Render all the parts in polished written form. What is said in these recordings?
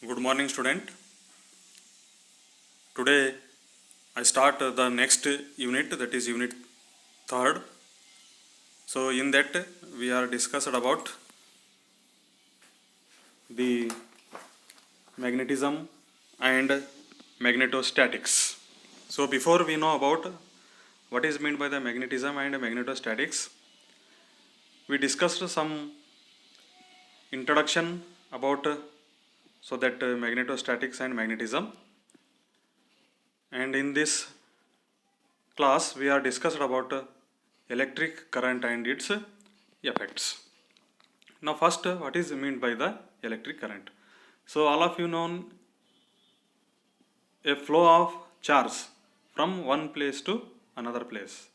Good morning, student. Today I start the next unit, that is unit third. So in that we are discussed about the magnetism and magnetostatics. So before we know about what is meant by the magnetism and magnetostatics, we discussed some introduction about so that magnetostatics and magnetism, and in this class we are discussed about electric current and its effects. Now first, what is meant by the electric current? So all of you know a flow of charge from one place to another place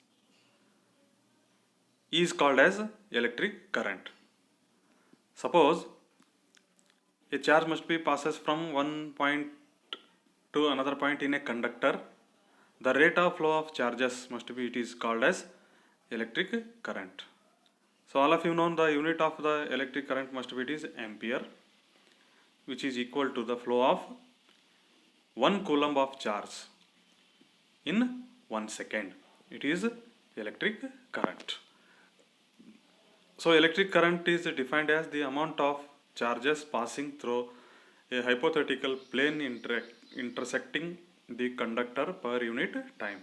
is called as electric current. Suppose a charge must be passes from one point to another point in a conductor. The rate of flow of charges must be, it is called as electric current. So all of you know the unit of the electric current must be, it is ampere, which is equal to the flow of 1 coulomb of charge in 1 second. It is electric current. So electric current is defined as the amount of charges passing through a hypothetical plane intersecting the conductor per unit time.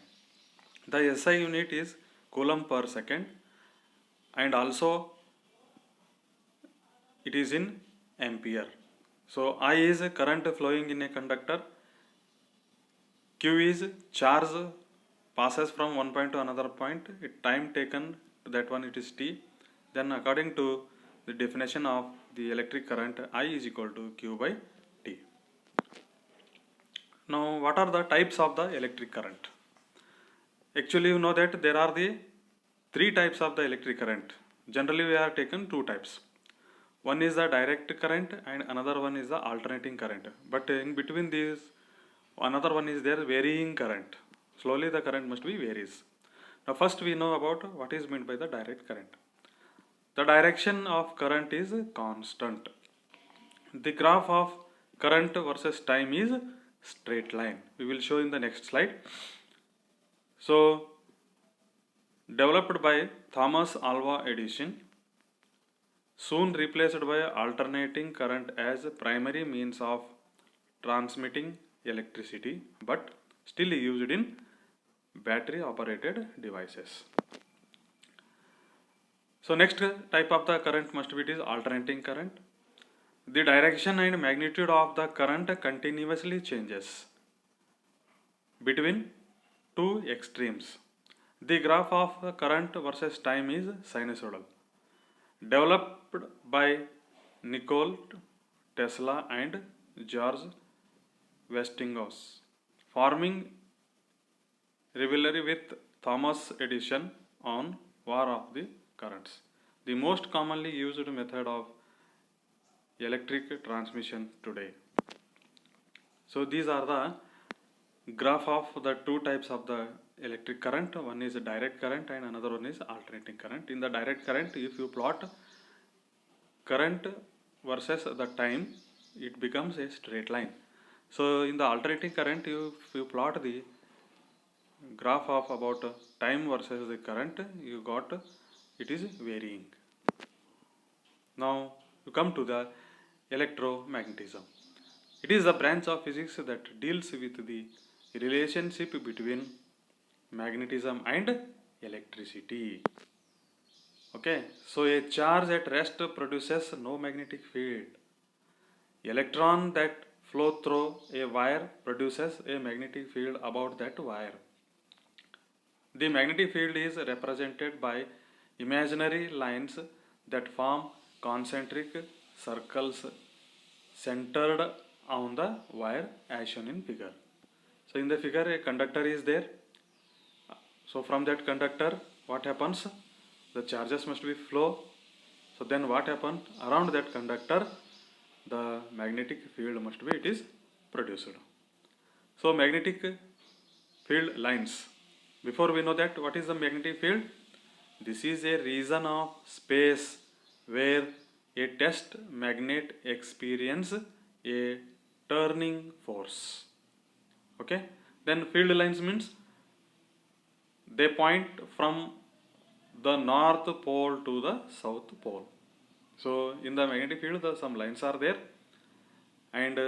The SI unit is coulomb per second, and also it is in ampere. So I is current flowing in a conductor, Q is charge passes from one point to another point, time taken to that one, it is T. Then according to the definition of the electric current, I is equal to Q by T. Now what are the types of the electric current? Actually you know that there are the three types of the electric current. Generally we are taken two types. One is the direct current and another one is the alternating current. But in between these, another one is there varying current. Slowly the current must be varies. Now first we know about what is meant by the direct current. The direction of current is constant. The graph of current versus time is straight line. We will show in the next slide. So developed by Thomas Alva Edison, soon replaced by alternating current as primary means of transmitting electricity, but still used in battery operated devices. So next type of the current must be, it is alternating current. The direction and magnitude of the current continuously changes between two extremes. The graph of current versus time is sinusoidal. Developed by Nikola Tesla and George Westinghouse, forming rivalry with Thomas Edison on war of the currents. The most commonly used method of electric transmission today. So these are the graph of the two types of the electric current. One is direct current and another one is alternating current. In the direct current, if you plot current versus the time, it becomes a straight line. So in the alternating current, if you plot the graph of about time versus the current, you got it is varying. Now you come to the electromagnetism. It is a branch of physics that deals with the relationship between magnetism and electricity. Okay, so a charge at rest produces no magnetic field. Electron that flow through a wire produces a magnetic field about that wire. The magnetic field is represented by imaginary lines that form concentric circles centered on the wire as shown in figure. So in the figure a conductor is there. So from that conductor what happens? The charges must be flow. So then what happens? Around that conductor the magnetic field must be, it is produced. So magnetic field lines. Before we know that, what is the magnetic field? This is a region of space where a test magnet experiences a turning force. Okay, then field lines means they point from the north pole to the south pole. So in the magnetic field, some lines are there, and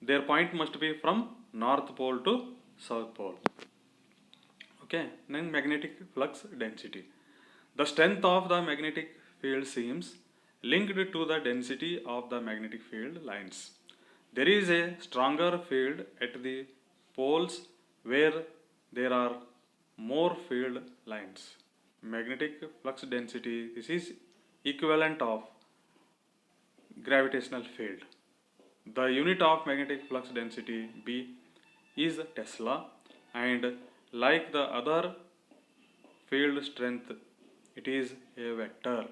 their point must be from north pole to south pole. Okay, then magnetic flux density. The strength of the magnetic field seems linked to the density of the magnetic field lines. There is a stronger field at the poles where there are more field lines. Magnetic flux density, this is equivalent of gravitational field. The unit of magnetic flux density B is Tesla, and like the other field strength, it is a vector.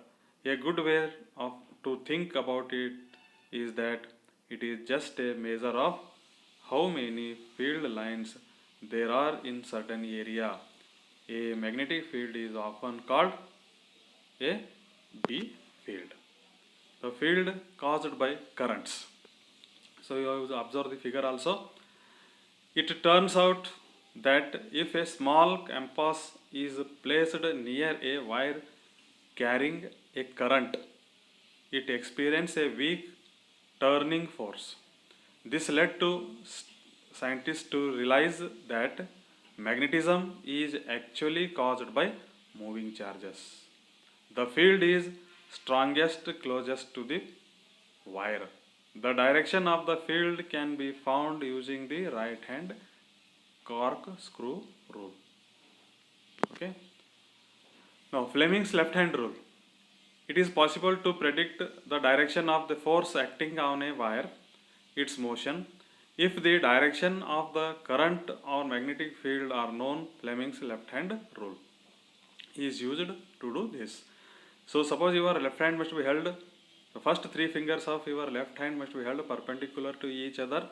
A good way to think about it is that it is just a measure of how many field lines there are in certain area. A magnetic field is often called a B field. The field caused by currents. So you have to observe the figure also. It turns out that if a small compass is placed near a wire carrying a current, it experiences a weak turning force. This led to scientists to realize that magnetism is actually caused by moving charges. The field is strongest closest to the wire. The direction of the field can be found using the right hand corkscrew rule. Okay. Now Fleming's left hand rule. It is possible to predict the direction of the force acting on a wire, its motion, if the direction of the current or magnetic field are known. Fleming's left hand rule is used to do this. So suppose your left hand must be held, the first three fingers of your left hand must be held perpendicular to each other.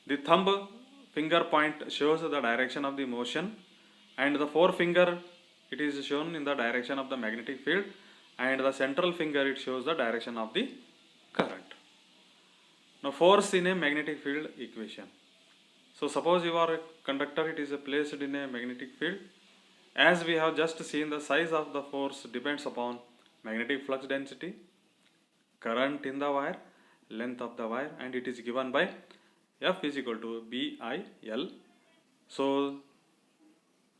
The thumb finger point shows the direction of the motion, and the forefinger, it is shown in the direction of the magnetic field, and the central finger, it shows the direction of the current. Now force in a magnetic field equation. So suppose your conductor, it is placed in a magnetic field. As we have just seen, the size of the force depends upon magnetic flux density, current in the wire, length of the wire, and it is given by F is equal to BIL. So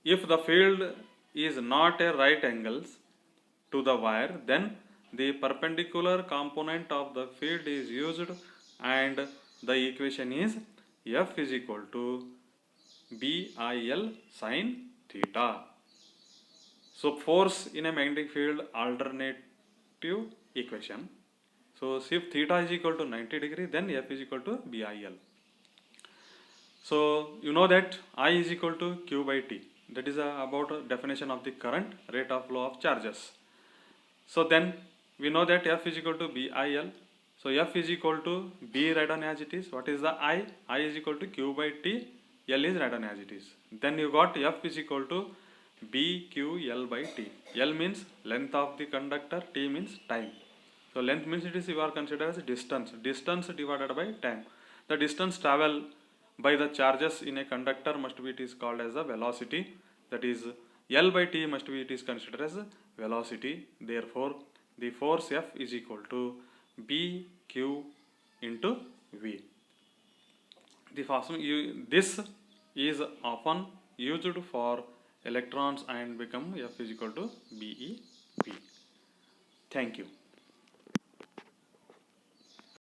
if the field is not a right angles to the wire, then the perpendicular component of the field is used, and the equation is F is equal to BIL sin theta. So force in a magnetic field alternative equation. So if theta is equal to 90 degree, then F is equal to BIL. So you know that I is equal to Q by T. That is about a definition of the current, rate of flow of charges. So then we know that F is equal to BIL. So F is equal to B, write down as it is. What is the I? I is equal to Q by T. L is write down as it is. Then you got F is equal to BQL by T. L means length of the conductor, T means time. So length means it is, you are considered as distance. Distance divided by time. The distance travel by the charges in a conductor must be, it is called as the velocity. That is L by T must be, it is considered as velocity. Therefore the force F is equal to BQ into V. This is often used for electrons and become F is equal to BeV. Thank you.